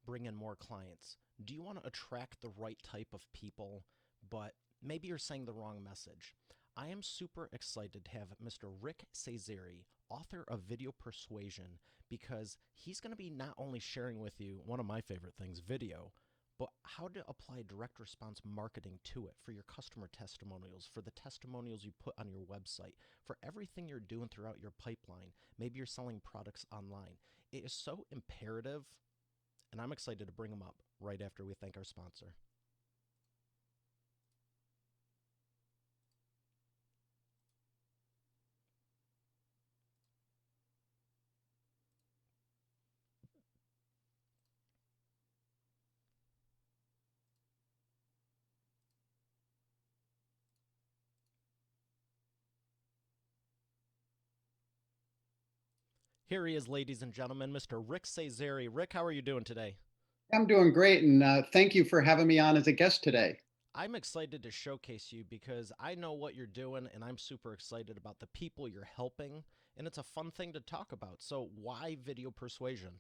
bring in more clients? Do you want to attract the right type of people, but maybe you're saying the wrong message? I am super excited to have Mr. Rick Cesari, author of Video Persuasion, because he's going to be not only sharing with you one of my favorite things, video, but how to apply direct response marketing to it for your customer testimonials, for the testimonials you put on your website, for everything you're doing throughout your pipeline. Maybe you're selling products online. It is so imperative, and I'm excited to bring them up right after we thank our sponsor. Here he is, ladies and gentlemen, Mr. Rick Cesari. Rick, how are you doing today? I'm doing great, and thank you for having me on as a guest today. I'm excited to showcase you because I know what you're doing, and I'm super excited about the people you're helping, and it's a fun thing to talk about. So, why video persuasion?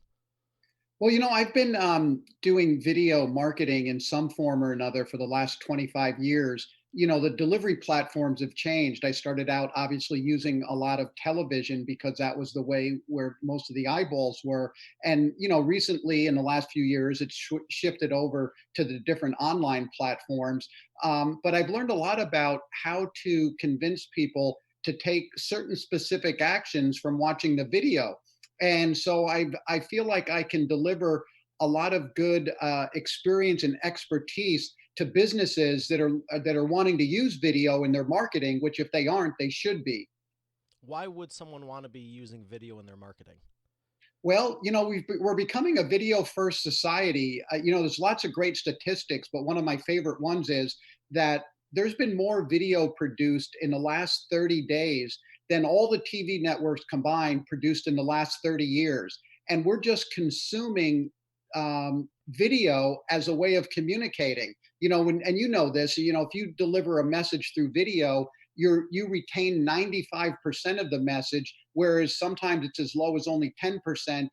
Well, I've been doing video marketing in some form or another for the last 25 years. The delivery platforms have changed. I started out obviously using a lot of television because that was the way where most of the eyeballs were. And, recently in the last few years, it's shifted over to the different online platforms. But I've learned a lot about how to convince people to take certain specific actions from watching the video. And so I feel like I can deliver a lot of good experience and expertise to businesses that are wanting to use video in their marketing, which if they aren't, they should be. Why would someone want to be using video in their marketing? Well, we're becoming a video first society. There's lots of great statistics, but one of my favorite ones is that there's been more video produced in the last 30 days than all the TV networks combined produced in the last 30 years. And we're just consuming video as a way of communicating. And you know this, if you deliver a message through video, you retain 95% of the message, whereas sometimes it's as low as only 10%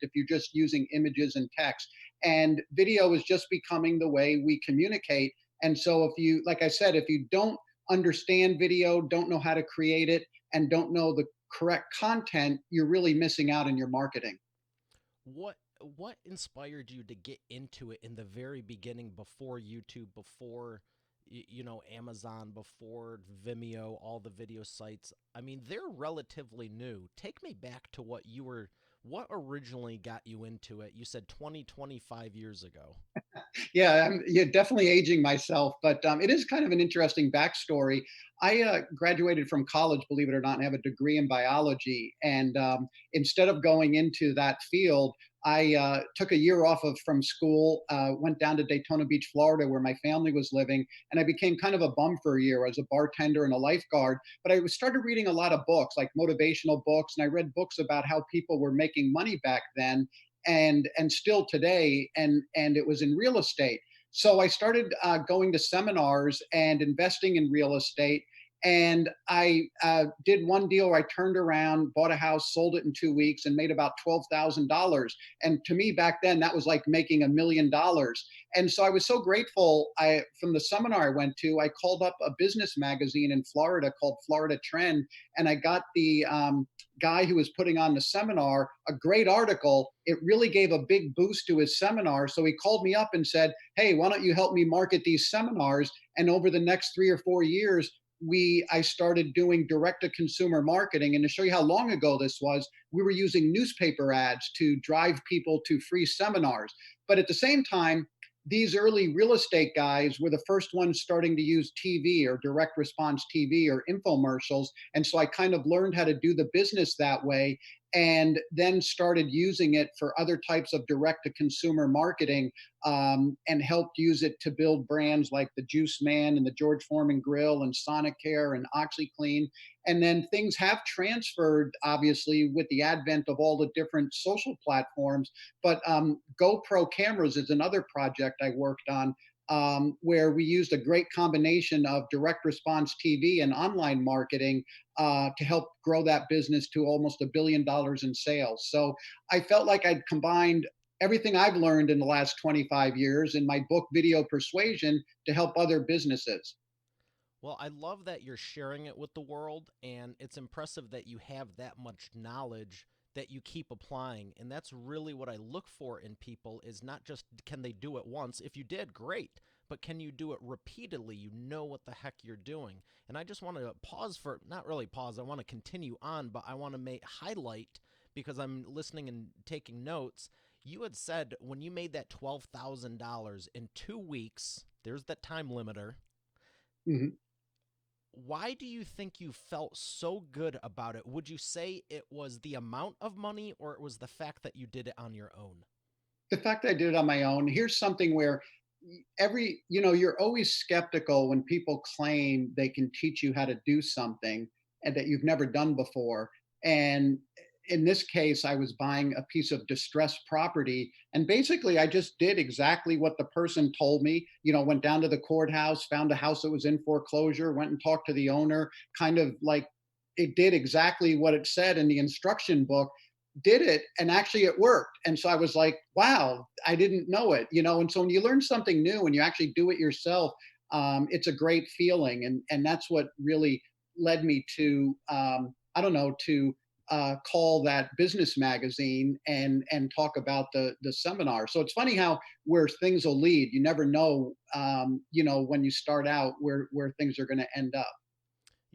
if you're just using images and text. And video is just becoming the way we communicate. And so if you, like I said, if you don't understand video, don't know how to create it, and don't know the correct content, you're really missing out in your marketing. What inspired you to get into it in the very beginning, before YouTube, before Amazon, before Vimeo, all the video sites? I mean, they're relatively new. Take me back to what originally got you into it. You said 25 years ago. Yeah, you're definitely aging myself, but it is kind of an interesting backstory. I graduated from college, believe it or not, and have a degree in biology. And instead of going into that field, I took a year off from school, went down to Daytona Beach, Florida, where my family was living, and I became kind of a bum for a year as a bartender and a lifeguard. But I started reading a lot of books, like motivational books, and I read books about how people were making money back then and still today, and it was in real estate. So I started going to seminars and investing in real estate. And I did one deal where I turned around, bought a house, sold it in 2 weeks, and made about $12,000. And to me, back then, that was like making $1 million. And so I was so grateful. From the seminar I went to, I called up a business magazine in Florida called Florida Trend, and I got the guy who was putting on the seminar a great article. It really gave a big boost to his seminar. So he called me up and said, "Hey, why don't you help me market these seminars?" And over the next 3 or 4 years, I started doing direct to consumer marketing. And to show you how long ago this was, we were using newspaper ads to drive people to free seminars. But at the same time, these early real estate guys were the first ones starting to use TV or direct response TV or infomercials. And so I kind of learned how to do the business that way, and then started using it for other types of direct to consumer marketing, and helped use it to build brands like the Juice Man and the George Foreman Grill and Sonicare and OxyClean. And then things have transferred, obviously, with the advent of all the different social platforms. But GoPro cameras is another project I worked on, where we used a great combination of direct response TV and online marketing to help grow that business to almost $1 billion in sales. So I felt like I'd combined everything I've learned in the last 25 years in my book, Video Persuasion, to help other businesses. Well, I love that you're sharing it with the world, and it's impressive that you have that much knowledge that you keep applying. And that's really what I look for in people is not just can they do it once. If you did, great. But can you do it repeatedly? You know what the heck you're doing. And I just want to pause for, not really pause, I want to continue on, but I want to make highlight because I'm listening and taking notes. You had said when you made that $12,000 in 2 weeks, there's that time limiter. Mhm. Why do you think you felt so good about it? Would you say it was the amount of money or it was the fact that you did it on your own? The fact that I did it on my own, here's something where you're always skeptical when people claim they can teach you how to do something and that you've never done before. And in this case, I was buying a piece of distressed property. And basically, I just did exactly what the person told me. Went down to the courthouse, found a house that was in foreclosure, went and talked to the owner, kind of like it did exactly what it said in the instruction book, did it, and actually it worked. And so I was like, wow, I didn't know it. And so when you learn something new and you actually do it yourself, it's a great feeling. And that's what really led me to I don't know, to call that business magazine and talk about the seminar. So it's funny how where things will lead. You never know, when you start out where things are going to end up.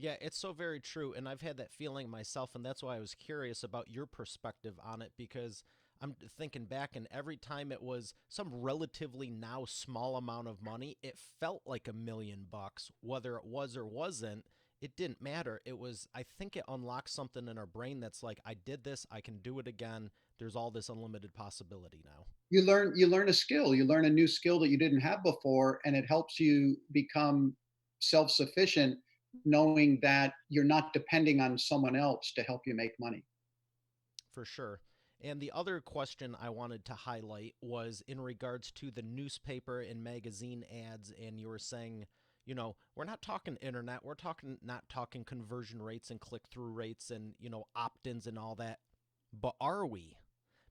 Yeah, it's so very true. And I've had that feeling myself. And that's why I was curious about your perspective on it because I'm thinking back, and every time it was some relatively now small amount of money, it felt like $1 million. Whether it was or wasn't, it didn't matter. It was, I think it unlocks something in our brain that's like, I did this, I can do it again. There's all this unlimited possibility now. You learn a skill, you learn a new skill that you didn't have before, and it helps you become self-sufficient, knowing that you're not depending on someone else to help you make money. For sure. And the other question I wanted to highlight was in regards to the newspaper and magazine ads. And you were saying, we're not talking internet, we're talking not talking conversion rates and click through rates and, opt ins and all that. But are we?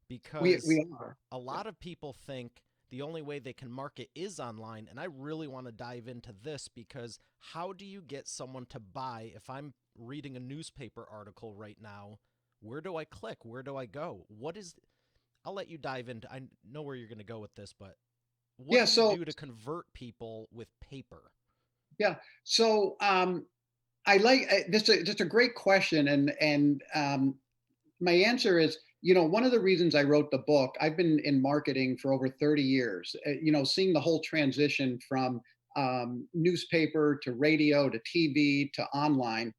We Because are. a Yeah. lot of people think the only way they can market is online. And I really want to dive into this because how do you get someone to buy if I'm reading a newspaper article right now? Where do I click? Where do I go? I'll let you dive into, I know where you're going to go with this, but what Yeah, do you so do to convert people with paper? yeah. So I like this a great question, and my answer is, one of the reasons I wrote the book, I've been in marketing for over 30 years, seeing the whole transition from newspaper to radio to TV to online.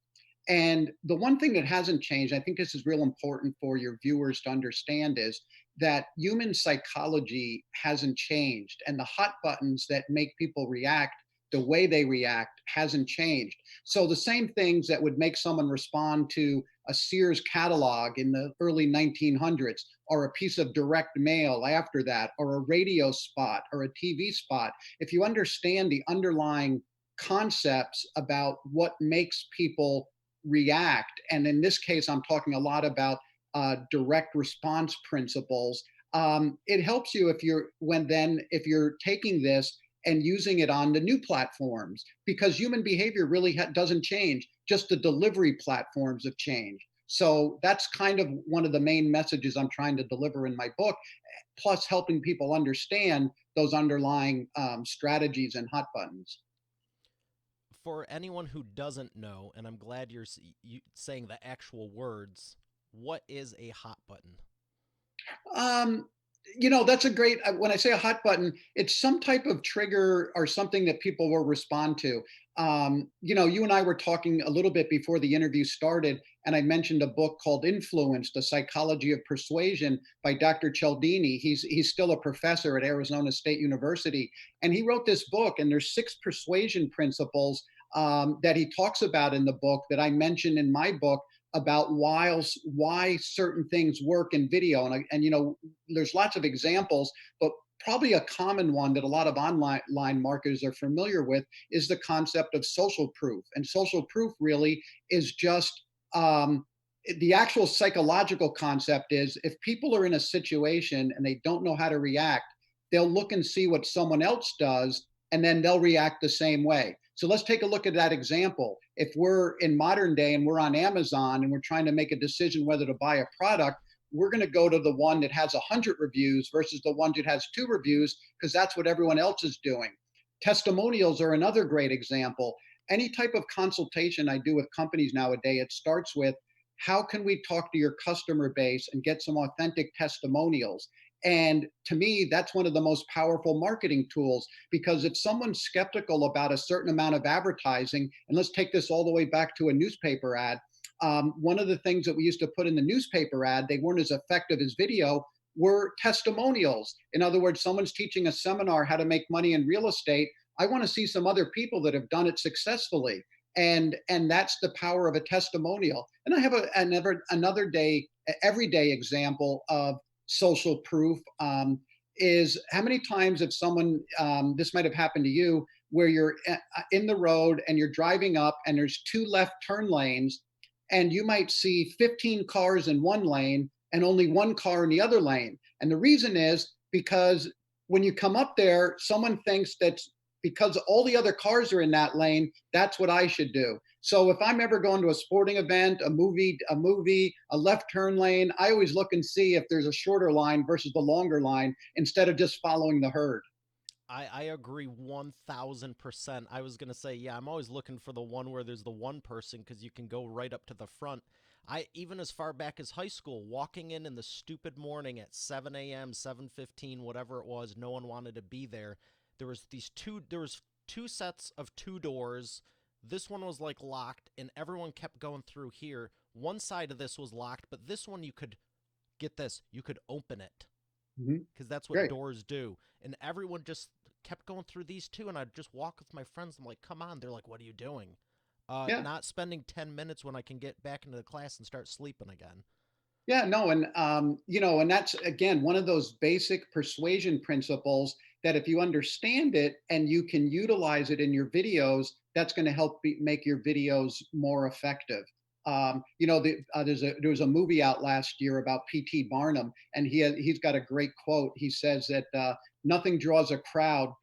And the one thing that hasn't changed, I think this is real important for your viewers to understand, is that human psychology hasn't changed. And the hot buttons that make people react the way they react hasn't changed. So the same things that would make someone respond to a Sears catalog in the early 1900s, or a piece of direct mail after that, or a radio spot or a TV spot, if you understand the underlying concepts about what makes people react. And in this case, I'm talking a lot about direct response principles. It helps you if you're taking this and using it on the new platforms, because human behavior really doesn't change. Just the delivery platforms have changed. So that's kind of one of the main messages I'm trying to deliver in my book, plus helping people understand those underlying strategies and hot buttons. For anyone who doesn't know, and I'm glad you saying the actual words, what is a hot button? Um, that's a great. When I say a hot button, it's some type of trigger or something that people will respond to. You and I were talking a little bit before the interview started, and I mentioned a book called Influence: The Psychology of Persuasion by Dr. Cialdini. He's still a professor at Arizona State University, and he wrote this book. And there's 6 persuasion principles that he talks about in the book that I mentioned in my book about why certain things work in video. And there's lots of examples, but probably a common one that a lot of online marketers are familiar with is the concept of social proof. And social proof really is just um, the actual psychological concept is if people are in a situation and they don't know how to react, they'll look and see what someone else does and then they'll react the same way. So let's take a look at that example. If we're in modern day and we're on Amazon and we're trying to make a decision whether to buy a product, we're going to go to the one that has 100 reviews versus the one that has 2 reviews because that's what everyone else is doing. Testimonials are another great example. Any type of consultation I do with companies nowadays, it starts with how can we talk to your customer base and get some authentic testimonials? And to me, that's one of the most powerful marketing tools because if someone's skeptical about a certain amount of advertising, and let's take this all the way back to a newspaper ad, one of the things that we used to put in the newspaper ad, they weren't as effective as video, were testimonials. In other words, someone's teaching a seminar how to make money in real estate. I want to see some other people that have done it successfully, and that's the power of a testimonial. And I have another day everyday example of social proof. Is how many times if someone this might have happened to you where you're in the road and you're driving up and there's 2 left turn lanes and you might see 15 cars in one lane and only 1 car in the other lane. And the reason is because when you come up there, someone thinks that because all the other cars are in that lane, that's what I should do. So if I'm ever going to a sporting event, a left turn lane, I always look and see if there's a shorter line versus the longer line instead of just following the herd. I agree 1000%. I was going to say, yeah, I'm always looking for the one where there's the one person because you can go right up to the front. I even as far back as high school, walking in the stupid morning at 7 a.m., 7:15, whatever it was, no one wanted to be there. There was two sets of 2 doors. This one was like locked and everyone kept going through here. One side of this was locked, but this one you could get this, you could open it Mhm. because that's what Great. doors do. And everyone just kept going through these two, and I'd just walk with my friends. I'm like, come on. They're like, what are you doing? Yeah. Not spending 10 minutes when I can get back into the class and start sleeping again. Yeah, no, and and that's again one of those basic persuasion principles that if you understand it and you can utilize it in your videos, that's going to help make your videos more effective. There was a movie out last year about P.T. Barnum, and he's got a great quote. He says that nothing draws a crowd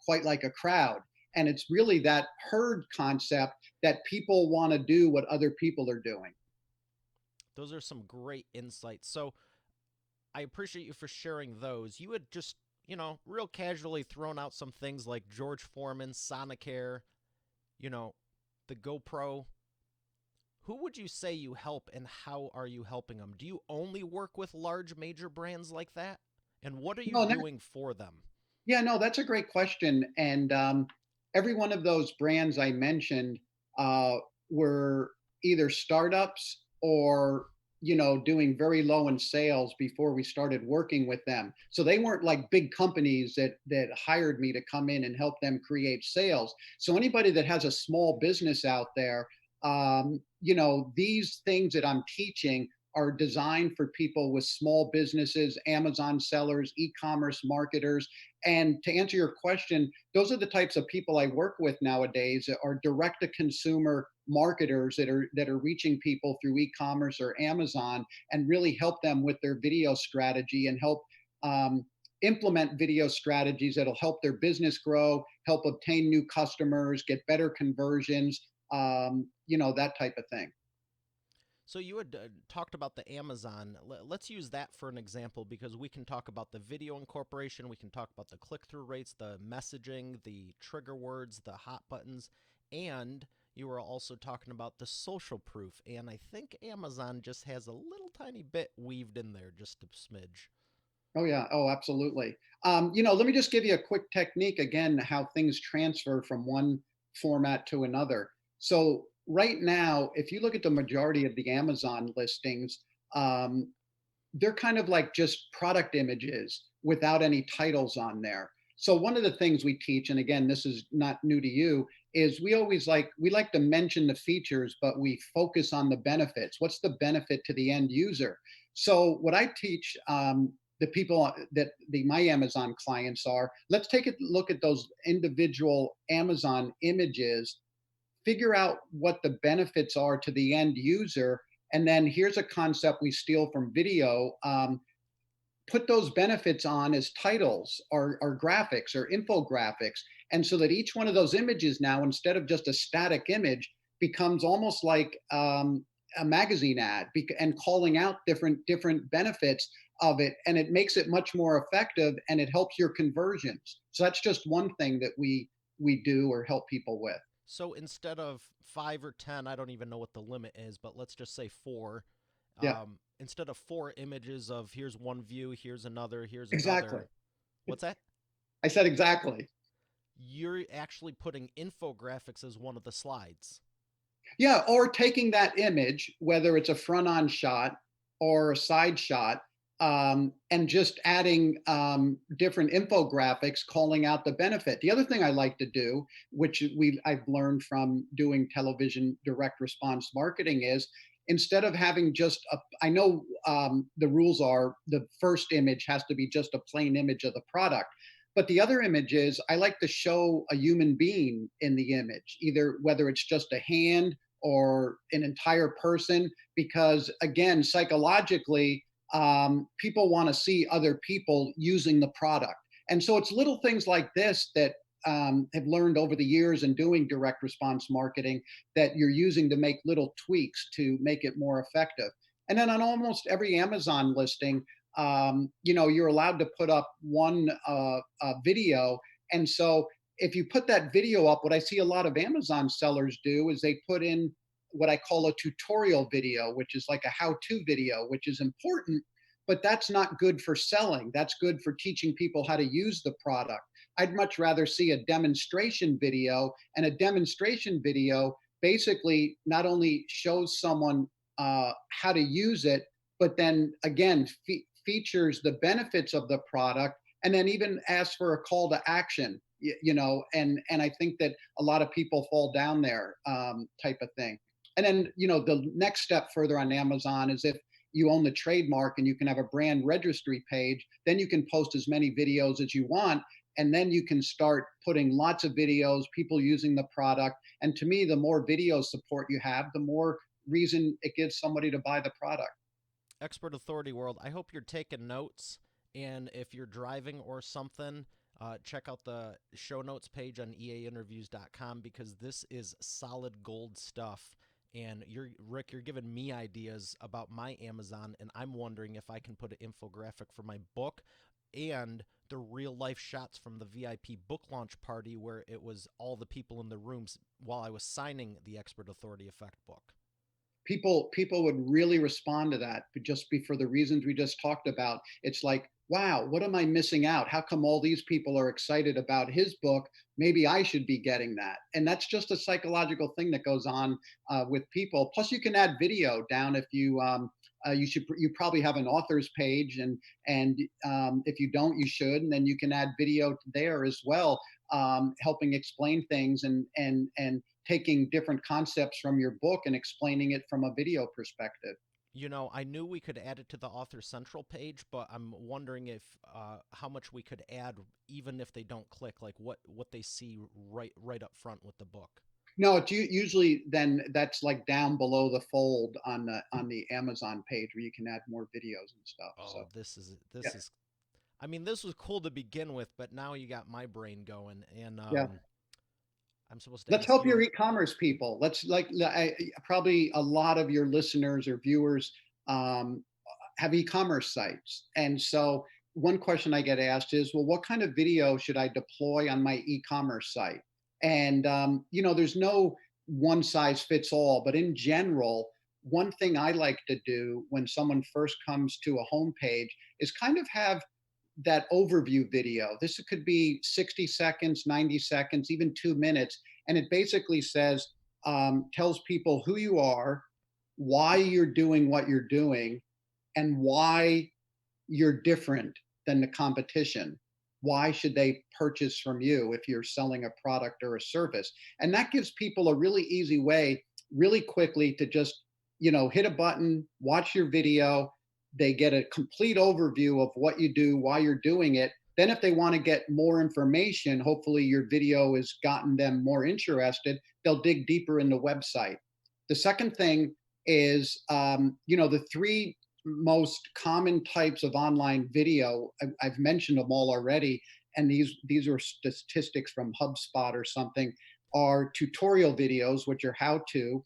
quite like a crowd, and it's really that herd concept that people want to do what other people are doing. Those are some great insights. So I appreciate you for sharing those. You had just, real casually thrown out some things like George Foreman, Sonicare, you know, the GoPro. Who would you say you help and how are you helping them? Do you only work with large major brands like that? And what are you No, doing for them? Yeah, no, that's a great question. And every one of those brands I mentioned were either startups or doing very low in sales before we started working with them. So they weren't like big companies that hired me to come in and help them create sales. So anybody that has a small business out there, these things that I'm teaching are designed for people with small businesses, Amazon sellers, e-commerce marketers. And to answer your question, those are the types of people I work with nowadays that are direct to consumer marketers that are reaching people through e-commerce or Amazon and really help them with their video strategy and help implement video strategies that'll help their business grow, help obtain new customers, get better conversions, that type of thing. So you had talked about the Amazon. Let's use that for an example because we can talk about the video incorporation, we can talk about the click-through rates, the messaging, the trigger words, the hot buttons, and you were also talking about the social proof. And I think Amazon just has a little tiny bit weaved in there, just a smidge. Oh yeah. Oh, absolutely. Let me just give you a quick technique again, how things transfer from one format to another. So right now, if you look at the majority of the Amazon listings, um, they're kind of like just product images without any titles on there. So one of the things we teach, and again, this is not new to you, is we like to mention the features, but we focus on the benefits. What's the benefit to the end user? So what I teach the people that my Amazon clients are, let's take a look at those individual Amazon images, figure out what the benefits are to the end user, And then here's a concept we steal from video. Put those benefits on as titles or graphics or infographics. And so that each one of those images now, instead of just a static image, becomes almost like a magazine ad and calling out different benefits of it. And it makes it much more effective and it helps your conversions. So that's just one thing that we do or help people with. So instead of 5 or 10, I don't even know what the limit is, but let's just say four. Yeah, Instead of four images of here's one view, here's exactly. another. What's that? I said exactly. You're actually putting infographics as one of the slides. Yeah, or taking that image, whether it's a front on shot or a side shot, and just adding different infographics calling out the benefit. The other thing I like to do, which I've learned from doing television direct response marketing, is instead of having just I know the rules are the first image has to be just a plain image of the product. But the other image is I like to show a human being in the image, either whether it's just a hand or an entire person, because again, psychologically, people want to see other people using the product. And so it's little things like this that have learned over the years in doing direct response marketing that you're using to make little tweaks to make it more effective. And then on almost every Amazon listing, you're allowed to put up one video. And so if you put that video up, what I see a lot of Amazon sellers do is they put in what I call a tutorial video, which is like a how-to video, which is important, but that's not good for selling. That's good for teaching people how to use the product. I'd much rather see a demonstration video, and a demonstration video basically not only shows someone how to use it, but then again features the benefits of the product, and then even asks for a call to action. And I think that a lot of people fall down there, type of thing. And then the next step further on Amazon is if you own the trademark and you can have a brand registry page, then you can post as many videos as you want, and then you can start putting lots of videos, people using the product. And to me, the more video support you have, the more reason it gives somebody to buy the product. Expert Authority World, I hope you're taking notes. And if you're driving or something, check out the show notes page on eainterviews.com because this is solid gold stuff. And Rick, you're giving me ideas about my Amazon, and I'm wondering if I can put an infographic for my book and the real life shots from the VIP book launch party where it was all the people in the rooms while I was signing the Expert Authority Effect book. People would really respond to that, but just be for the reasons we just talked about. It's like, wow, what am I missing out? How come all these people are excited about his book? Maybe I should be getting that. And that's just a psychological thing that goes on with people. Plus, you can add video down if you probably have an author's page, and if you don't, you should. And then you can add video there as well, helping explain things and taking different concepts from your book and explaining it from a video perspective. I knew we could add it to the Author Central page, but I'm wondering if how much we could add, even if they don't click, like what they see right up front with the book. No, it's usually then that's like down below the fold on the Amazon page where you can add more videos and stuff. So Oh, this is yeah, this is. I mean, this was cool to begin with, but now you got my brain going, and yeah. I'm supposed to Let's ask help your you. e-commerce people. Let's probably a lot of your listeners or viewers um, have e-commerce sites, and so one question I get asked is, well, what kind of video should I deploy on my e-commerce site? And there's no one size fits all, but in general, one thing I like to do when someone first comes to a homepage is kind of have that overview video. This could be 60 seconds, 90 seconds, even 2 minutes. And it basically says, tells people who you are, why you're doing what you're doing, and why you're different than the competition. Why should they purchase from you if you're selling a product or a service? And that gives people a really easy way, really quickly to just, hit a button, watch your video. They get a complete overview of what you do, why you're doing it. Then, if they want to get more information, hopefully your video has gotten them more interested. They'll dig deeper in the website. The second thing is, the three most common types of online video. I've mentioned them all already, and these are statistics from HubSpot or something. Are tutorial videos, which are how to,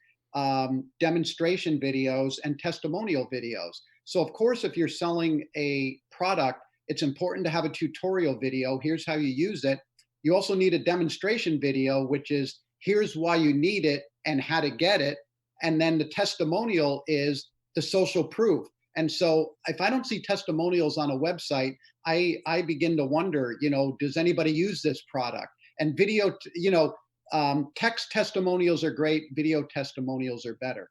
demonstration videos, and testimonial videos. So, of course, if you're selling a product, it's important to have a tutorial video. Here's how you use it. You also need a demonstration video, which is here's why you need it and how to get it. And then the testimonial is the social proof. And so if I don't see testimonials on a website, I begin to wonder, does anybody use this product? And video, text testimonials are great. Video testimonials are better.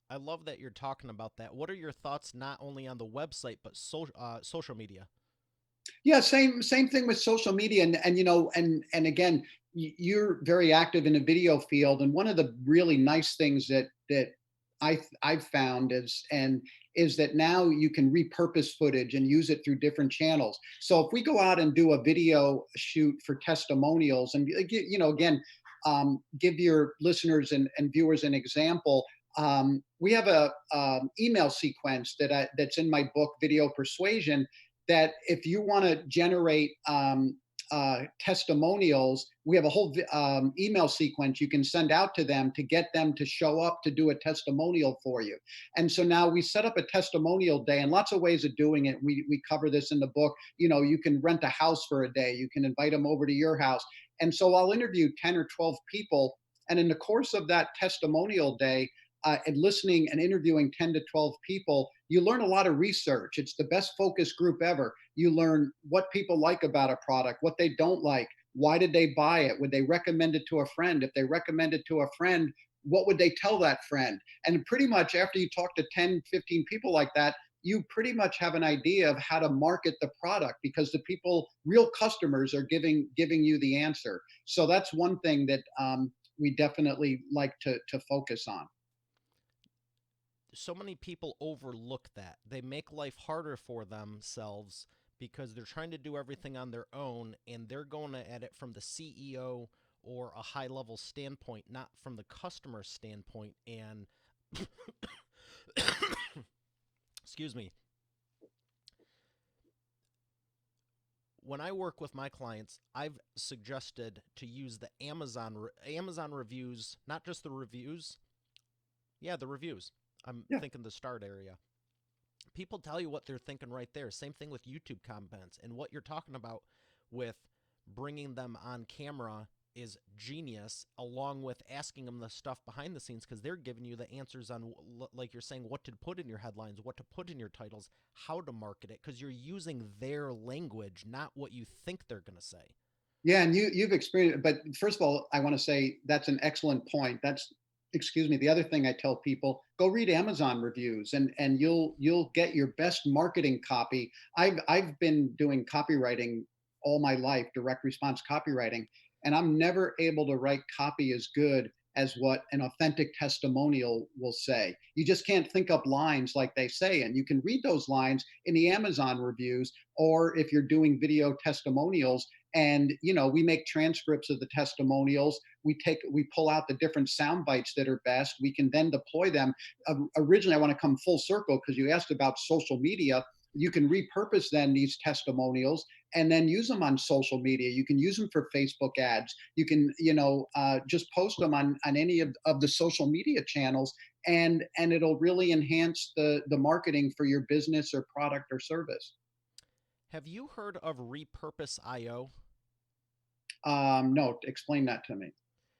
I love that you're talking about that. What are your thoughts not only on the website but social media? Yeah, same thing with social media, and again, you're very active in the video field, and one of the really nice things that I've found is that now you can repurpose footage and use it through different channels. So if we go out and do a video shoot for testimonials, and again, give your listeners and viewers an example. We have a email sequence that's in my book, Video Persuasion, that if you want to generate testimonials, we have a whole email sequence you can send out to them to get them to show up to do a testimonial for you. And so now we set up a testimonial day, and lots of ways of doing it. We cover this in the book. You can rent a house for a day. You can invite them over to your house. And so I'll interview 10 or 12 people. And in the course of that testimonial day, and listening and interviewing 10 to 12 people, you learn a lot of research. It's the best focus group ever. You learn what people like about a product, what they don't like, why did they buy it, would they recommend it to a friend? If they recommend it to a friend, what would they tell that friend? And pretty much after you talk to 10, 15 people like that, you pretty much have an idea of how to market the product, because the people, real customers, are giving you the answer. So that's one thing that we definitely like to focus on. So many people overlook that. They make life harder for themselves because they're trying to do everything on their own, and they're going at it from the CEO or a high level standpoint, not from the customer standpoint. And excuse me, when I work with my clients, I've suggested to use the Amazon reviews, not just the reviews. Yeah, the reviews. I'm Yeah. thinking the start area. People tell you what they're thinking right there. Same thing with YouTube comments. And what you're talking about with bringing them on camera is genius, along with asking them the stuff behind the scenes, because they're giving you the answers on, like you're saying, what to put in your headlines, what to put in your titles, how to market it, because you're using their language, not what you think they're going to say. Yeah, and you've experienced. But first of all, I want to say that's an excellent point. That's, excuse me. The other thing I tell people: go read Amazon reviews, and you'll get your best marketing copy. I've been doing copywriting all my life, direct response copywriting, and I'm never able to write copy as good as what an authentic testimonial will say. You just can't think up lines like they say, and you can read those lines in the Amazon reviews, or if you're doing video testimonials, and we make transcripts of the testimonials. We pull out the different sound bites that are best. We can then deploy them. Originally, I want to come full circle because you asked about social media. You can repurpose then these testimonials and then use them on social media. You can use them for Facebook ads. You can just post them on any of the social media channels, and it'll really enhance the marketing for your business or product or service. Have you heard of Repurpose IO? No, explain that to me.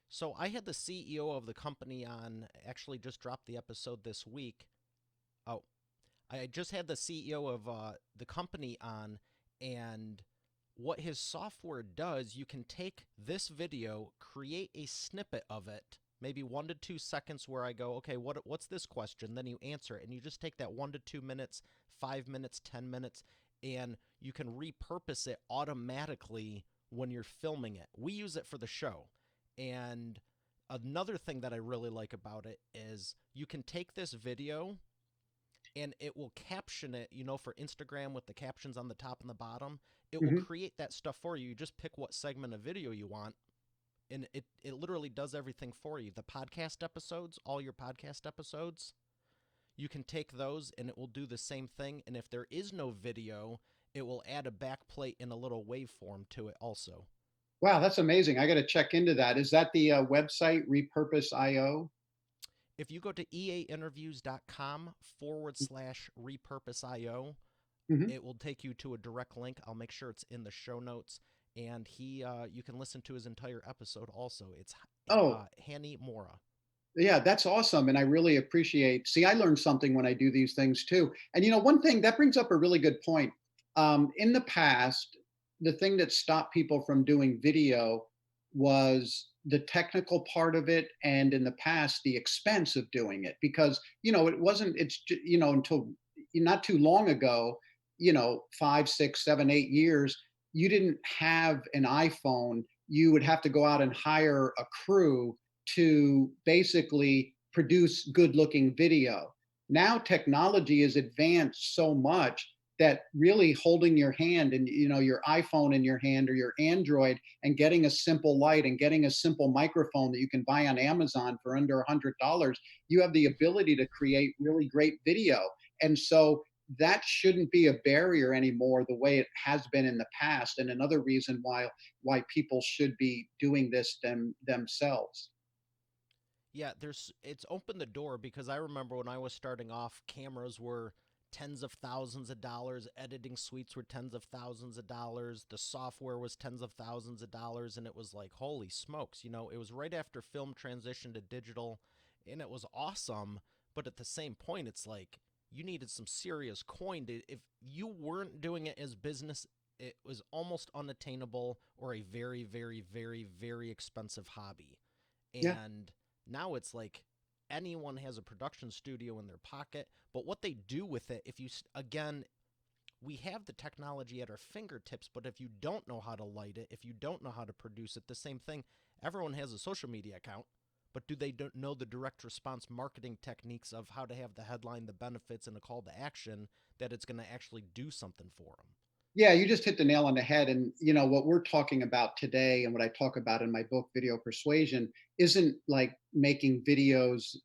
So I had the CEO of the company on, actually just dropped the episode this week. Oh, I just had the CEO of the company on, and what his software does, you can take this video, create a snippet of it, maybe 1 to 2 seconds, where I go, okay, what's this question? Then you answer it, and you just take that 1 to 2 minutes, 5 minutes, 10 minutes, and you can repurpose it automatically when you're filming it. We use it for the show. And another thing that I really like about it is you can take this video and it will caption it, for Instagram with the captions on the top and the bottom. It will Hmm. create that stuff for you. You just pick what segment of video you want, and it literally does everything for you. The podcast episodes, all your podcast episodes, you can take those and it will do the same thing. And if there is no video, it will add a backplate in a little waveform to it also. Wow, that's amazing. I got to check into that. Is that the website Repurpose.io? If you go to eainterviews.com/repurposeio, Hmm. it will take you to a direct link. I'll make sure it's in the show notes. And you can listen to his entire episode also. It's Oh, Hanny Mora. yeah, that's awesome. And I really appreciate. See, I learn something when I do these things too. And one thing that brings up a really good point. In the past, the thing that stopped people from doing video was the technical part of it, and in the past, the expense of doing it. Because it wasn't. Until not too long ago, 5, 6, 7, 8 years, you didn't have an iPhone. You would have to go out and hire a crew to basically produce good looking video. Now technology is advanced so much that really holding your hand and your iPhone in your hand or your Android and getting a simple light and getting a simple microphone that you can buy on Amazon for under $100, you have the ability to create really great video. And so that shouldn't be a barrier anymore the way it has been in the past, and another reason why people should be doing this themselves. Yeah, it's opened the door because I remember when I was starting off, cameras were tens of thousands of dollars, editing suites were tens of thousands of dollars, the software was tens of thousands of dollars, and it was like, holy smokes, it was right after film transitioned to digital, and it was awesome, but at the same point, it's like you needed some serious coin if you weren't doing it as business. It was almost unattainable or a very, very, very, very expensive hobby. Yeah. And now it's like anyone has a production studio in their pocket, but what they do with it, if you, again, we have the technology at our fingertips, but if you don't know how to light it, if you don't know how to produce it, the same thing, everyone has a social media account, but do they don't know the direct response marketing techniques of how to have the headline, the benefits, and a call to action that it's going to actually do something for them? Yeah, you just hit the nail on the head. And what we're talking about today, and what I talk about in my book, Video Persuasion, isn't like making videos,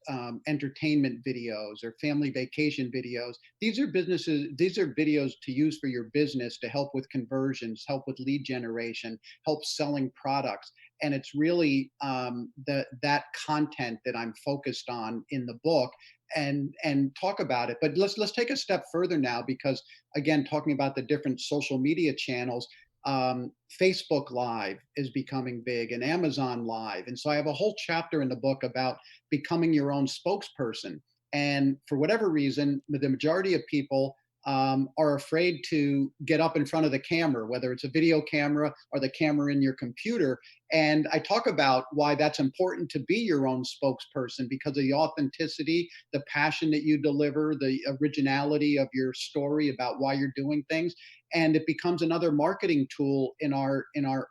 entertainment videos or family vacation videos. These are businesses. These are videos to use for your business to help with conversions, help with lead generation, help selling products. And it's really that content that I'm focused on in the book, and talk about it. But let's take a step further now, because again, talking about the different social media channels, Facebook Live is becoming big, and Amazon Live. And so I have a whole chapter in the book about becoming your own spokesperson. And for whatever reason, the majority of people are afraid to get up in front of the camera, whether it's a video camera or the camera in your computer. And I talk about why that's important to be your own spokesperson, because of the authenticity, the passion that you deliver, the originality of your story about why you're doing things. And it becomes another marketing tool in our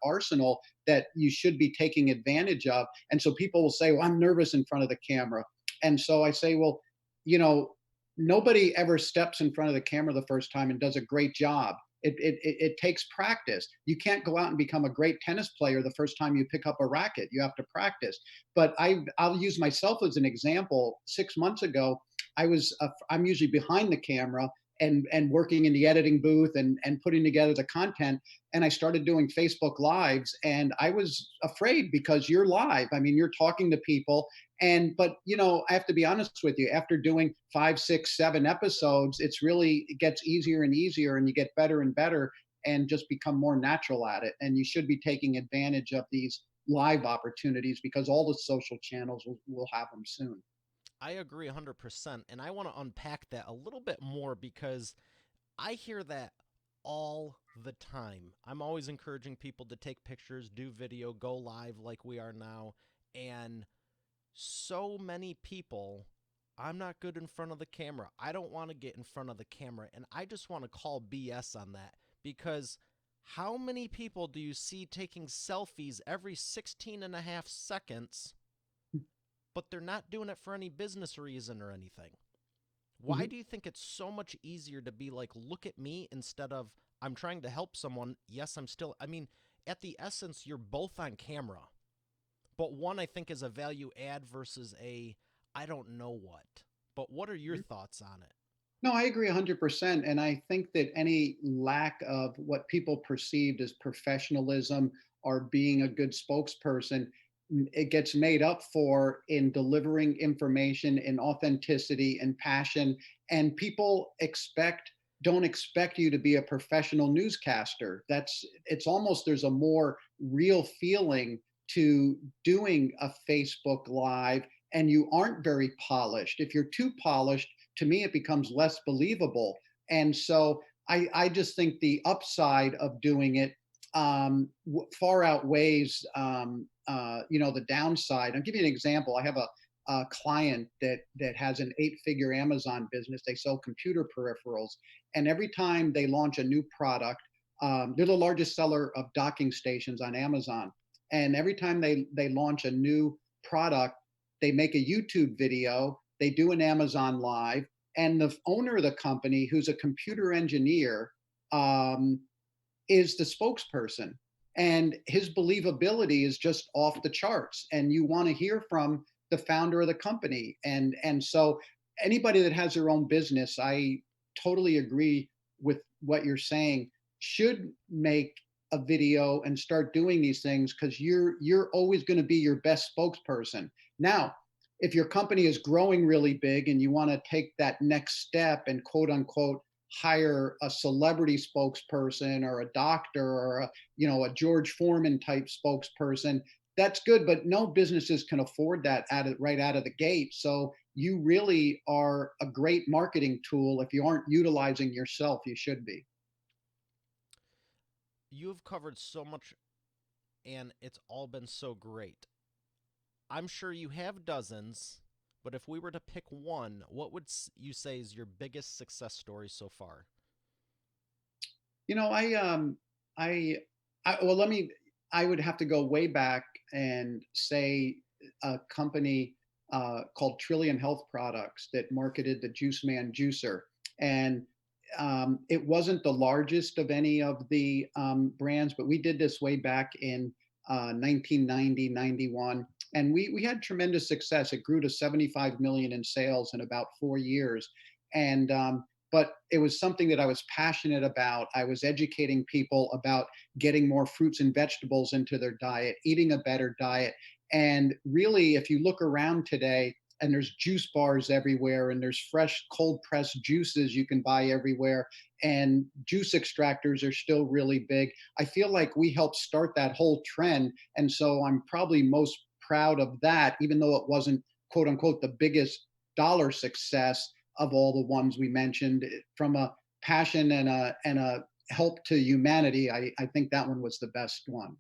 arsenal that you should be taking advantage of. And so people will say, well, I'm nervous in front of the camera. And so I say, well, you know, nobody ever steps in front of the camera the first time and does a great job. It takes practice. You can't go out and become a great tennis player the first time you pick up a racket. You have to practice. But I'll use myself as an example. 6 months ago, I'm usually behind the camera and working in the editing booth and putting together the content. And I started doing Facebook Lives, and I was afraid because you're live. I mean, you're talking to people, but I have to be honest with you. After doing 5, 6, 7 episodes, it gets easier and easier, and you get better and better, and just become more natural at it. And you should be taking advantage of these live opportunities, because all the social channels will have them soon. I agree 100%. And I want to unpack that a little bit more because I hear that all the time. I'm always encouraging people to take pictures, do video, go live like we are now. And so many people, I'm not good in front of the camera. I don't want to get in front of the camera. And I just want to call BS on that, because how many people do you see taking selfies every 16 and a half seconds, but they're not doing it for any business reason or anything? Why Mhm. do you think it's so much easier to be like, look at me, instead of I'm trying to help someone? Yes, I mean, at the essence, you're both on camera. but one I think is a value add versus a I don't know what. But what are your thoughts on it? No, I agree 100%. And I think that any lack of what people perceived as professionalism or being a good spokesperson, it gets made up for in delivering information in authenticity and passion. And people don't expect you to be a professional newscaster. It's almost, there's a more real feeling to doing a Facebook Live, and you aren't very polished. If you're too polished, to me it becomes less believable. And so I just think the upside of doing it far outweighs the downside. I'll give you an example. I have a client that has an 8-figure Amazon business. They sell computer peripherals, and every time they launch a new product, they're the largest seller of docking stations on Amazon. And every time they launch a new product, they make a YouTube video, they do an Amazon Live, and the owner of the company, who's a computer engineer, um, is the spokesperson. And his believability is just off the charts. And you want to hear from the founder of the company. And so anybody that has their own business, I totally agree with what you're saying, should make a video and start doing these things, because you're always going to be your best spokesperson. Now, if your company is growing really big and you want to take that next step and quote unquote hire a celebrity spokesperson or a doctor or a George Foreman type spokesperson, that's good, but no businesses can afford that right out of the gate. So you really are a great marketing tool. If you aren't utilizing yourself, you should be. You have covered so much and it's all been so great. I'm sure you have dozens, but if we were to pick one, what would you say is your biggest success story so far? You know, I, well, I would have to go way back and say a company called Trillion Health Products that marketed the Juice Man juicer. And it wasn't the largest of any of the brands, but we did this way back in 1990, 91. And we had tremendous success. It grew to 75 million in sales in about 4 years. And but it was something that I was passionate about. I was educating people about getting more fruits and vegetables into their diet, eating a better diet. And really, if you look around today, and there's juice bars everywhere, and there's fresh cold pressed juices you can buy everywhere, and juice extractors are still really big. I feel like we helped start that whole trend. And so I'm probably most proud of that, even though it wasn't quote unquote the biggest dollar success of all the ones we mentioned. From a passion and a help to humanity, I think that one was the best one.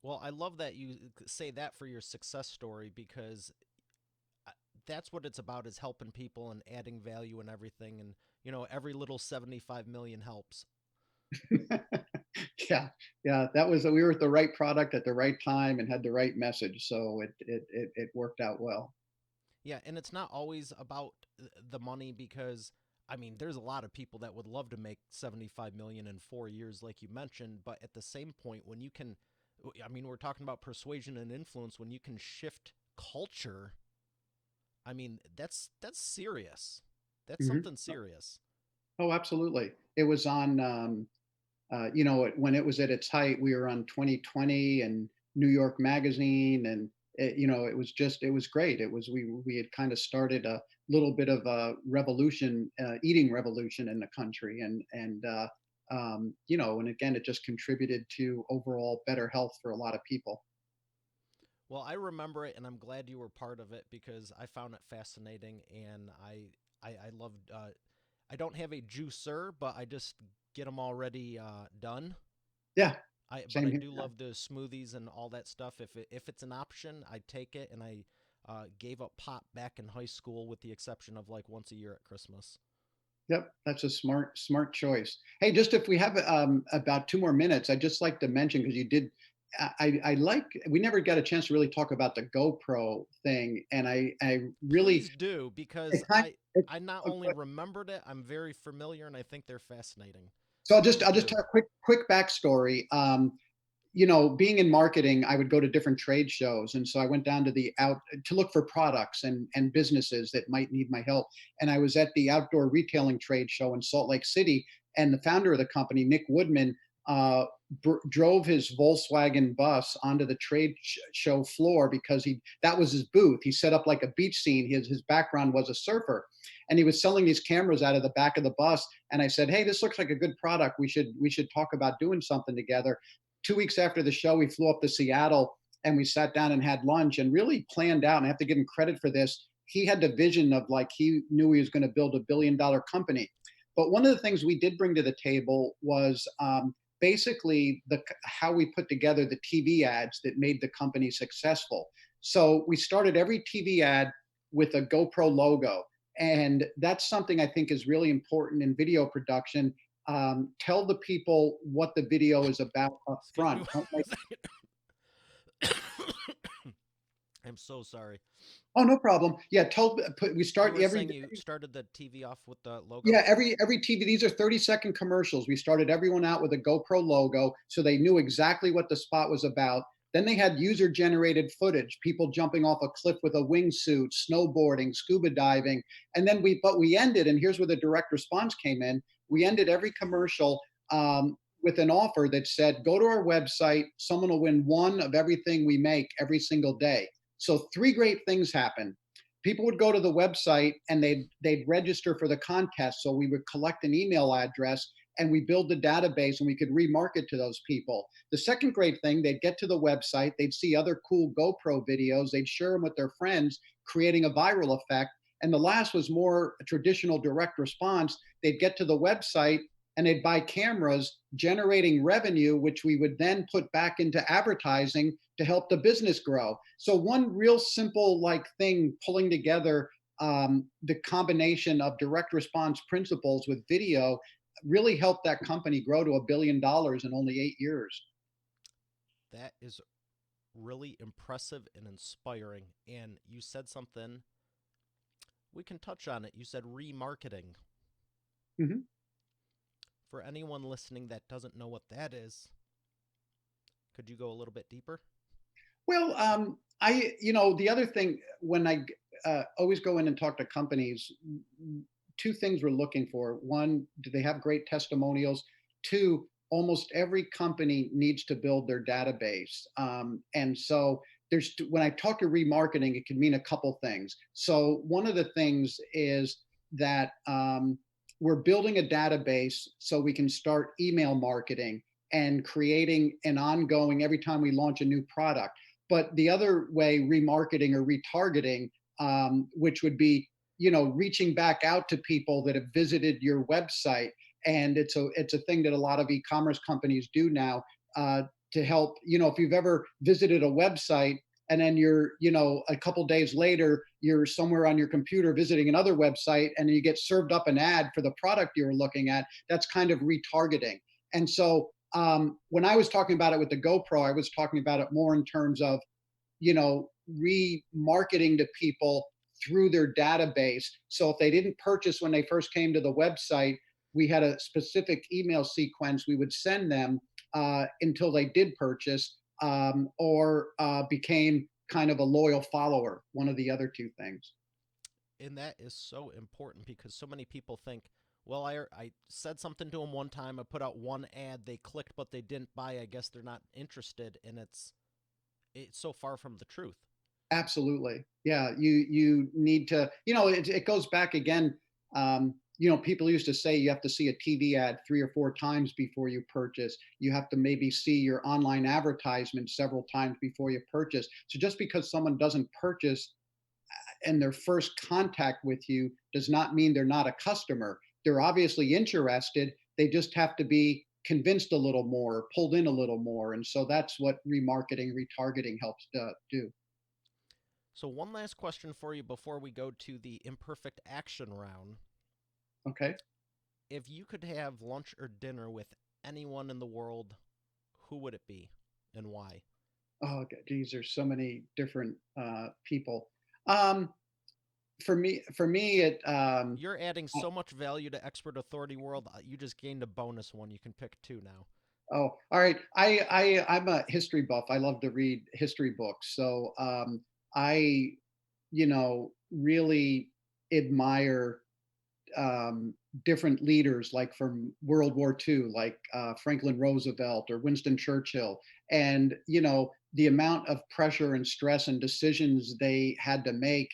Well, I love that you say that for your success story because uh, that's what it's about is helping people and adding value and everything and every little 75 million helps. Yeah, yeah, that was, we were at the right product at the right time and had the right message, so it worked out well. Yeah, and it's not always about the money because I mean, there's a lot of people that would love to make 75 million in 4 years like you mentioned, but at the same point when you can I mean, we're talking about persuasion and influence when you can shift culture. I mean, that's serious. That's Mhm. something serious. Oh, absolutely. It was on when it was at its height, we were on 2020 and New York Magazine, and it was great. We had kind of started a little bit of a revolution, eating revolution in the country, and again, it just contributed to overall better health for a lot of people. Well, I remember it, and I'm glad you were part of it because I found it fascinating, and I loved. I don't have a juicer, but I just get them already done. Yeah, But same I here. do love the smoothies and all that stuff. If it's an option, I take it, and I gave up pop back in high school, with the exception of like once a year at Christmas. Yep, that's a smart choice. Hey, just if we have about 2 more minutes, I'd just like to mention, because you did, I like, we never got a chance to really talk about the GoPro thing, and I really, Please do because it kind it, I not only remembered it, I'm very familiar, and I think they're fascinating. so Please I'll just do. tell a quick backstory. being in marketing, I would go to different trade shows, and so I went down to the out to look for products and businesses that might need my help. And I was at the outdoor retailing trade show in Salt Lake City, and the founder of the company, Nick Woodman, uh, drove his Volkswagen bus onto the show floor because he that was his booth. He set up like a beach scene. His background was a surfer, and he was selling these cameras out of the back of the bus. And I said, "Hey, this looks like a good product. We should talk about doing something together." 2 weeks after the show, we flew up to Seattle and we sat down and had lunch and really planned out. And I have to give him credit for this. He had the vision of like he knew he was going to build $1 billion company. But one of the things we did bring to the table was basically the how we put together the TV ads that made the company successful. So we started every TV ad with a GoPro logo, and that's something I think is really important in video production. Tell the people what the video is about up Excuse me front. Don't one make second. I'm so sorry. Oh, no problem. Yeah, we You start were saying you started the TV off with the logo? yeah, every TV. These are 30-second commercials. We started everyone out with a GoPro logo, so they knew exactly what the spot was about. Then they had user-generated footage, people jumping off a cliff with a wingsuit, snowboarding, scuba diving, and then we ended. And here's where the direct response came in. We ended every commercial with an offer that said, "Go to our website. Someone will win one of everything we make every single day." So three great things happened. People would go to the website and they'd register for the contest. So we would collect an email address and we build the database and we could remarket to those people. The second great thing, they'd get to the website, they'd see other cool GoPro videos, they'd share them with their friends, creating a viral effect. And the last was more traditional direct response. They'd get to the website and they'd buy cameras, generating revenue, which we would then put back into advertising to help the business grow. So one real simple like thing pulling together the combination of direct response principles with video really helped that company grow to $1 billion in only 8 years. That is really impressive and inspiring. And you said something, we can touch on it. You said remarketing. Mhm. For anyone listening that doesn't know what that is, could you go a little bit deeper? Well, the other thing when I always go in and talk to companies, two things we're looking for. One, do they have great testimonials? Two, almost every company needs to build their database. And so when I talk to remarketing, it can mean a couple things. So one of the things is that we're building a database so we can start email marketing and creating an ongoing every time we launch a new product. But the other way, remarketing or retargeting, which would be reaching back out to people that have visited your website, and it's a thing that a lot of e-commerce companies do now to help. If you've ever visited a website and then a couple days later you're somewhere on your computer visiting another website and you get served up an ad for the product you were looking at, that's kind of retargeting. And so when I was talking about it with the GoPro, I was talking about it more in terms of remarketing to people through their database. So if they didn't purchase when they first came to the website, we had a specific email sequence we would send them until they did purchase or became kind of a loyal follower, one of the other two things. And that is so important because so many people think, well, I said something to them one time, I put out one ad, they clicked, but they didn't buy. I guess they're not interested. And it's so far from the truth. Absolutely. Yeah, you need to, it goes back again. People used to say you have to see a TV ad 3 or 4 times before you purchase. You have to maybe see your online advertisement several times before you purchase. So just because someone doesn't purchase and their first contact with you does not mean they're not a customer. They're obviously interested. They just have to be convinced a little more, pulled in a little more. And so that's what remarketing, retargeting helps do. So, one last question for you before we go to the imperfect action round. Okay. If you could have lunch or dinner with anyone in the world, who would it be and why? Oh, geez, there's so many different people. Um, for me, You're adding so much value to Expert Authority World. You just gained a bonus one. You can pick two now. Oh, all right. I'm a history buff. I love to read history books. So I, really admire different leaders, like from World War II, like Franklin Roosevelt or Winston Churchill, and the amount of pressure and stress and decisions they had to make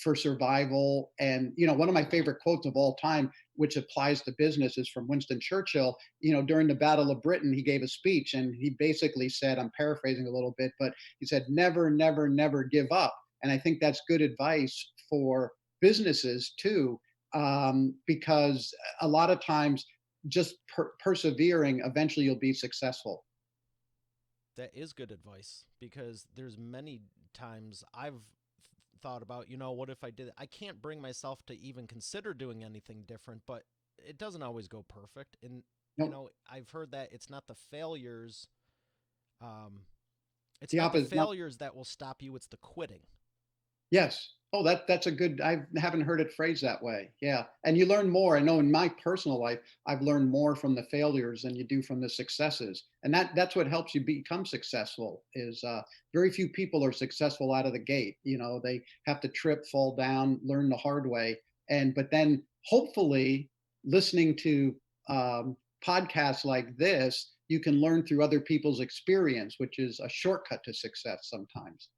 for survival. And one of my favorite quotes of all time, which applies to business, is from Winston Churchill. During the Battle of Britain, he gave a speech, and he basically said, I'm paraphrasing a little bit, but he said, "Never, never, never give up." And I think that's good advice for businesses too, because a lot of times just persevering, eventually you'll be successful. That is good advice because there's many times I've thought about, what if I did it? I can't bring myself to even consider doing anything different, but it doesn't always go perfect. And, No, I've heard that um, it's the not the opposite. Not, failures that will stop you, it's the quitting. yes. Oh, that's a good. I haven't heard it phrased that way. Yeah, and you learn more. I know in my personal life, I've learned more from the failures than you do from the successes, and that's what helps you become successful. Is very few people are successful out of the gate. They have to trip, fall down, learn the hard way, and but then hopefully listening to podcasts like this, you can learn through other people's experience, which is a shortcut to success sometimes.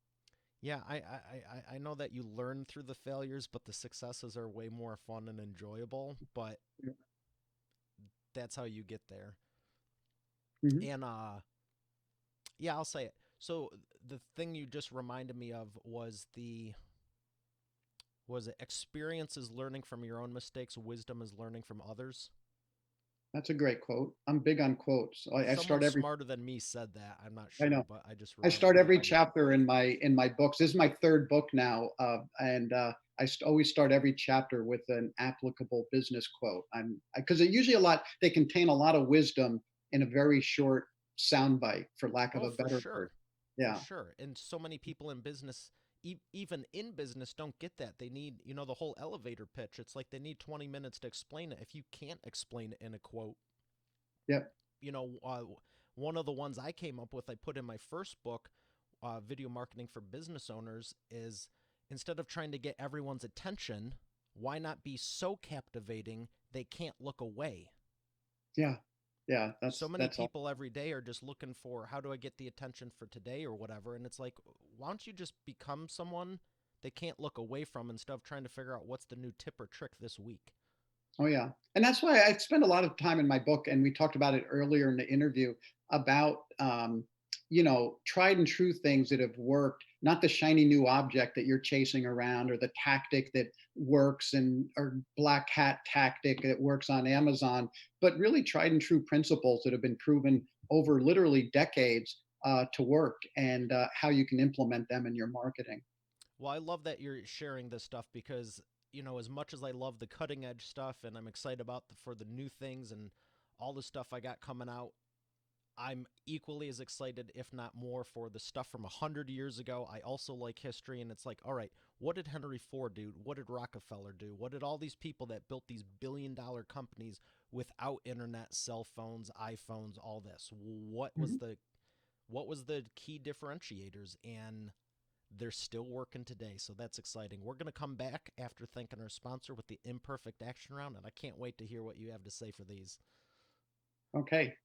Yeah, I know that you learn through the failures, but the successes are way more fun and enjoyable. But that's how you get there. Mhm. And yeah, I'll say it. So the thing you just reminded me of was it experience is learning from your own mistakes, wisdom is learning from others. That's a great quote. I'm big on quotes. I Someone start every. smarter than me said that. I'm not I sure, know. but I just I start remembered every that. chapter in my books. This is my third book now, and always start every chapter with an applicable business quote. I'm because usually a lot they contain a lot of wisdom in a very short soundbite, for lack of Oh, a for better word. sure. For Yeah. sure. And so many people in business, even in business, don't get that. They need, the whole elevator pitch. It's like they need 20 minutes to explain it. If you can't explain it in a quote, Yep. you know, uh, one of the ones I came up with, I put in my first book, Video Marketing for Business Owners, is instead of trying to get everyone's attention, why not be so captivating they can't look away? Yeah. Yeah. So That's many that's all. people every day are just looking for how do I get the attention for today or whatever. And it's like, why don't you just become someone they can't look away from instead of trying to figure out what's the new tip or trick this week? Oh yeah, and that's why I spend a lot of time in my book, and we talked about it earlier in the interview about tried and true things that have worked, not the shiny new object that you're chasing around or the tactic that works and or black hat tactic that works on Amazon, but really tried and true principles that have been proven over literally decades to work, and how you can implement them in your marketing. Well, I love that you're sharing this stuff because, as much as I love the cutting edge stuff and I'm excited about for the new things and all the stuff I got coming out, I'm equally as excited, if not more, for the stuff from 100 years ago. I also like history, and it's like, all right, what did Henry Ford do? What did Rockefeller do? What did all these people that built these billion-dollar companies without internet, cell phones, iPhones, all this? Mhm. What was the key differentiators? And they're still working today, so that's exciting. We're going to come back after thanking our sponsor with the Imperfect Action Round, and I can't wait to hear what you have to say for these. Okay.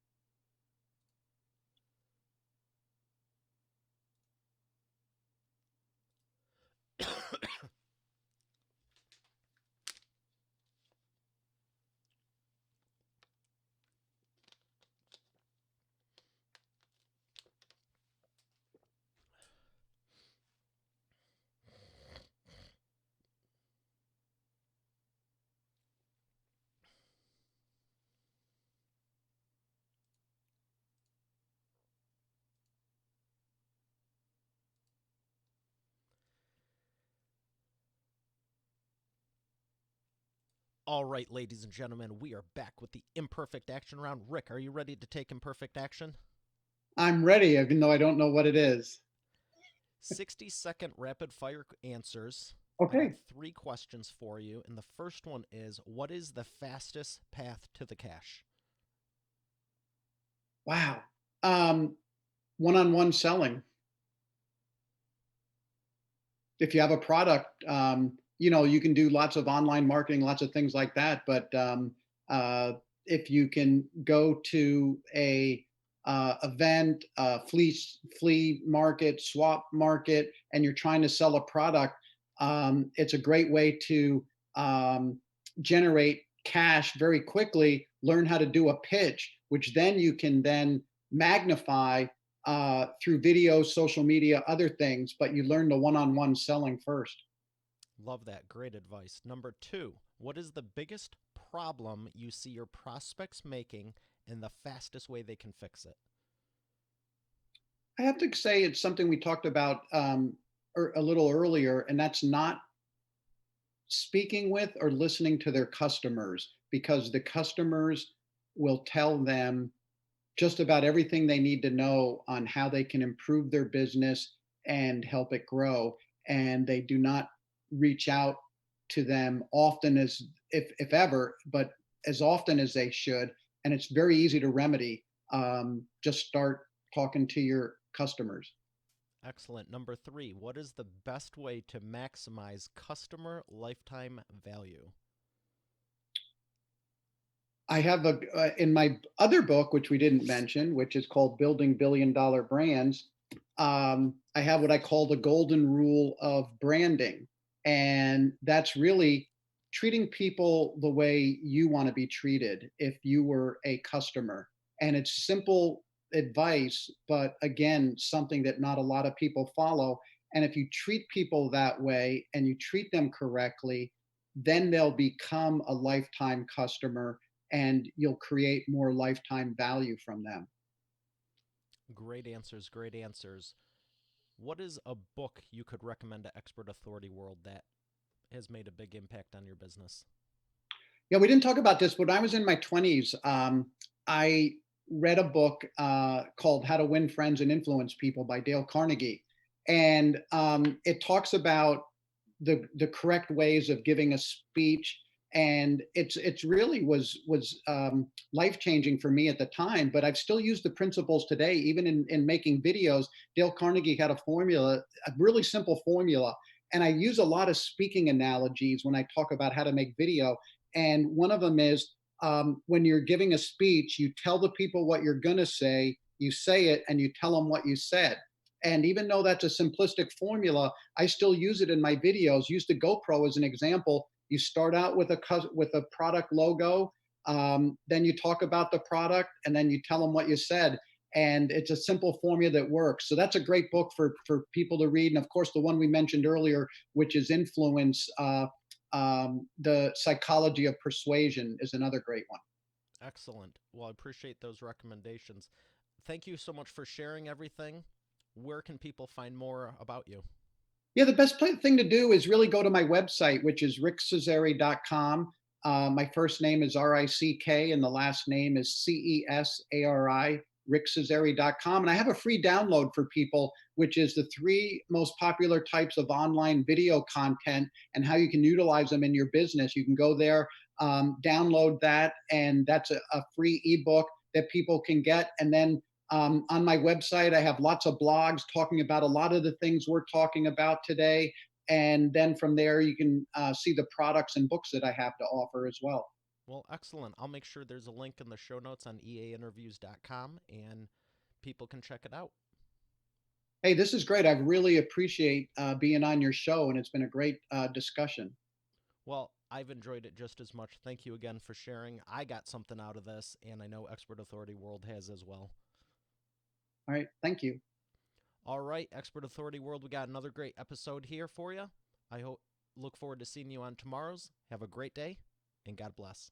All right, ladies and gentlemen, we are back with the Imperfect Action Round. Rick, are you ready to take imperfect action? I'm ready, even though I don't know what it is. 60-second rapid fire answers. I got Okay. three questions for you, and the first one is what is the fastest path to the cash? Wow. Um, One-on-one selling. If you have a product, you can do lots of online marketing, lots of things like that. But uh, if you can go to a event, flea market, swap market, and you're trying to sell a product, it's a great way to um, generate cash very quickly. Learn how to do a pitch, which then you can then magnify through video, social media, other things, but you learn the one on one selling first. Love that. Great advice. Number two, what is the biggest problem you see your prospects making and the fastest way they can fix it? I have to say it's something we talked about a little earlier, and that's not speaking with or listening to their customers because the customers will tell them just about everything they need to know on how they can improve their business and help it grow. And they do not reach out to them often as if ever, but as often as they should. And it's very easy to remedy. Just start talking to your customers. Excellent. Number three, what is the best way to maximize customer lifetime value? I have a in my other book, which we didn't mention, which is called Building $1 Billion Brands. I have what I call the golden rule of branding, and that's really treating people the way you want to be treated if you were a customer. And it's simple advice, but again, something that not a lot of people follow. And if you treat people that way and you treat them correctly, then they'll become a lifetime customer and you'll create more lifetime value from them. Great answers. Great answers. What is a book you could recommend to Expert Authority World that has made a big impact on your business? Yeah, we didn't talk about this, but when I was in my 20s, I read a book called How to Win Friends and Influence People by Dale Carnegie. And it talks about the correct ways of giving a speech. And it's really was life changing for me at the time. But I've still used the principles today, even in making videos. Dale Carnegie had a formula, a really simple formula, and I use a lot of speaking analogies when I talk about how to make video. And one of them is when you're giving a speech, you tell the people what you're going to say, you say it, and you tell them what you said. And even though that's a simplistic formula, I still use it in my videos. Use the GoPro as an example. You start out with a product logo, then you talk about the product, and then you tell them what you said. And it's a simple formula that works. So that's a great book for people to read. And of course, the one we mentioned earlier, which is Influence, the Psychology of Persuasion, is another great one. Excellent. Well, I appreciate those recommendations. Thank you so much for sharing everything. Where can people find more about you? Yeah, the best thing to do is really go to my website, which is rickcesari.com. My first name is Rick, and the last name is Cesari, rickcesari.com. And I have a free download for people, which is the three most popular types of online video content and how you can utilize them in your business. You can go there, download that, and that's a free ebook that people can get. And then on my website, I have lots of blogs talking about a lot of the things we're talking about today. And then from there, you can see the products and books that I have to offer as well. Well, excellent. I'll make sure there's a link in the show notes on eainterviews.com and people can check it out. Hey, this is great. I really appreciate being on your show, and it's been a great discussion. Well, I've enjoyed it just as much. Thank you again for sharing. I got something out of this, and I know Expert Authority World has as well. All right. Thank you. All right, Expert Authority World, we got another great episode here for you. I hope look forward to seeing you on tomorrow's. Have a great day, and God bless.